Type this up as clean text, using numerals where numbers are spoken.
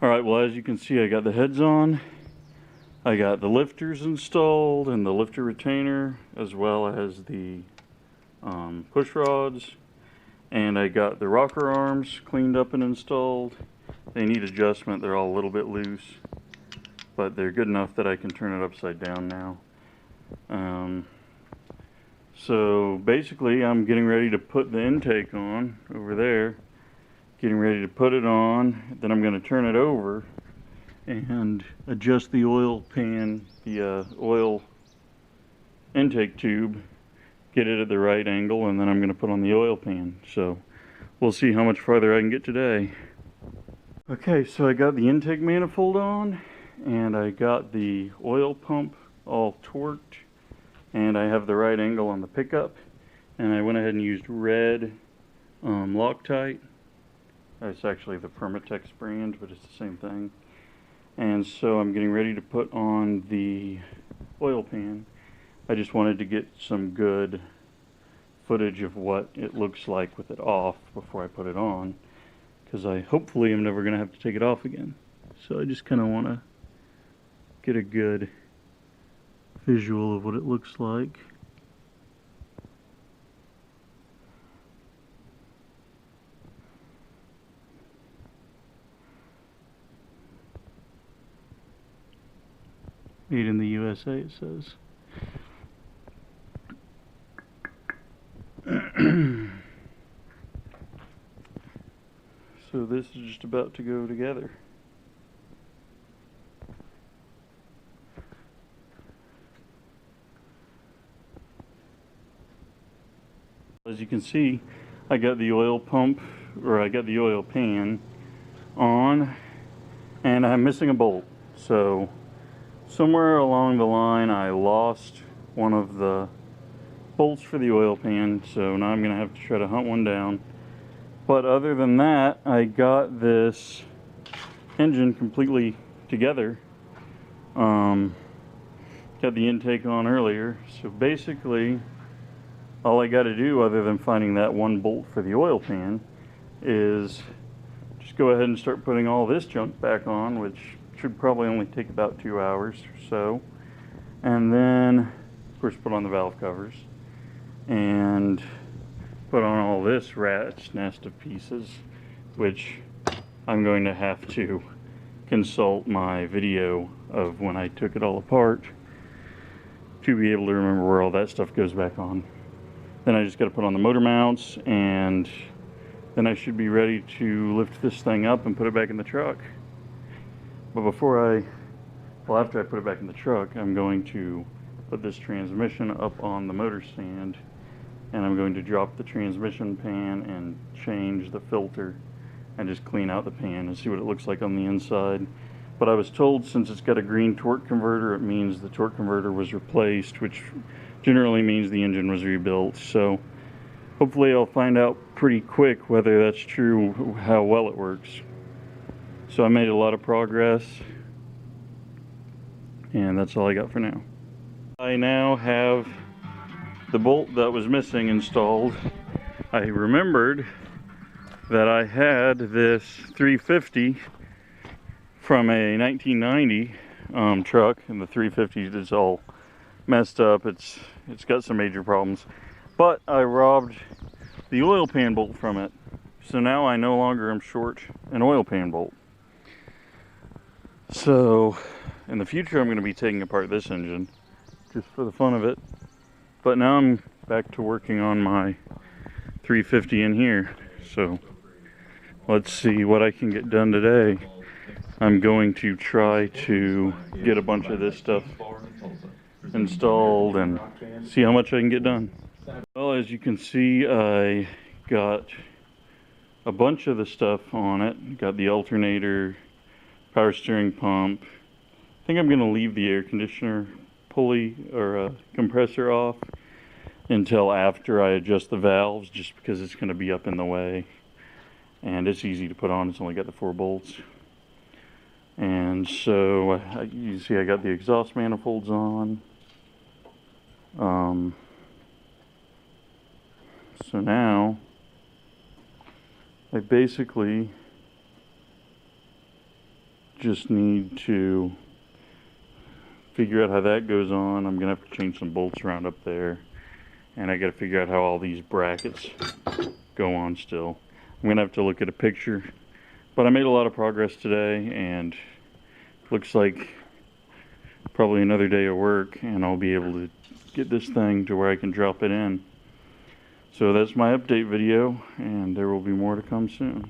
Alright, well, as you can see, I got the heads on. I got the lifters installed and the lifter retainer, as well as the push rods. And I got the rocker arms cleaned up and installed. They need adjustment. They're all a little bit loose, but they're good enough that I can turn it upside down now. So basically, I'm getting ready to put the intake on over there. Getting ready to put it on. Then I'm going to turn it over and adjust the oil pan, the oil intake tube, get it at the right angle, and then I'm going to put on the oil pan. So we'll see how much farther I can get today. Okay, so I got the intake manifold on, and I got the oil pump all torqued, and I have the right angle on the pickup, and I went ahead and used red Loctite. It's actually the Permatex brand, but it's the same thing. And so I'm getting ready to put on the oil pan. I just wanted to get some good footage of what it looks like with it off before I put it on, because I hopefully am never going to have to take it off again. So I just kind of want to get a good visual of what it looks like. Made in the USA, it says. So this is just about to go together. As you can see, I got the oil pump, or I got the oil pan on, and I'm missing a bolt. So somewhere along the line I lost one of the bolts for the oil pan, so now I'm going to have to try to hunt one down. But other than that, I got this engine completely together. Got the intake on earlier, so basically all I got to do, other than finding that one bolt for the oil pan, is just go ahead and start putting all this junk back on, which should probably only take about 2 hours or so. And then, of course, put on the valve covers and put on all this rat's nest of pieces, which I'm going to have to consult my video of when I took it all apart to be able to remember where all that stuff goes back on. Then I just got to put on the motor mounts, and then I should be ready to lift this thing up and put it back in the truck. But after I put it back in the truck, I'm going to put this transmission up on the motor stand, and I'm going to drop the transmission pan and change the filter and just clean out the pan and see what it looks like on the inside. But I was told since it's got a green torque converter, it means the torque converter was replaced, which generally means the engine was rebuilt. So hopefully I'll find out pretty quick whether that's true, how well it works. So I made a lot of progress, and that's all I got for now. I now have the bolt that was missing installed. I remembered that I had this 350 from a 1990 truck, and the 350 is all messed up. It's got some major problems, but I robbed the oil pan bolt from it, so now I no longer am short an oil pan bolt. So in the future I'm going to be taking apart this engine just for the fun of it, but now I'm back to working on my 350 in here. So let's see what I can get done today. I'm going to try to get a bunch of this stuff installed and see how much I can get done. Well, as you can see, I got a bunch of the stuff on it. Got the alternator, power steering pump. I think I'm going to leave the air conditioner pulley or compressor off until after I adjust the valves, just because it's going to be up in the way. And it's easy to put on, it's only got the 4 bolts. And so you see I got the exhaust manifolds on. So now I basically just need to figure out how that goes on. I'm gonna have to change some bolts around up there, and I gotta figure out how all these brackets go on still. I'm gonna have to look at a picture, but I made a lot of progress today, and looks like probably another day of work and I'll be able to get this thing to where I can drop it in. So that's my update video, and there will be more to come soon.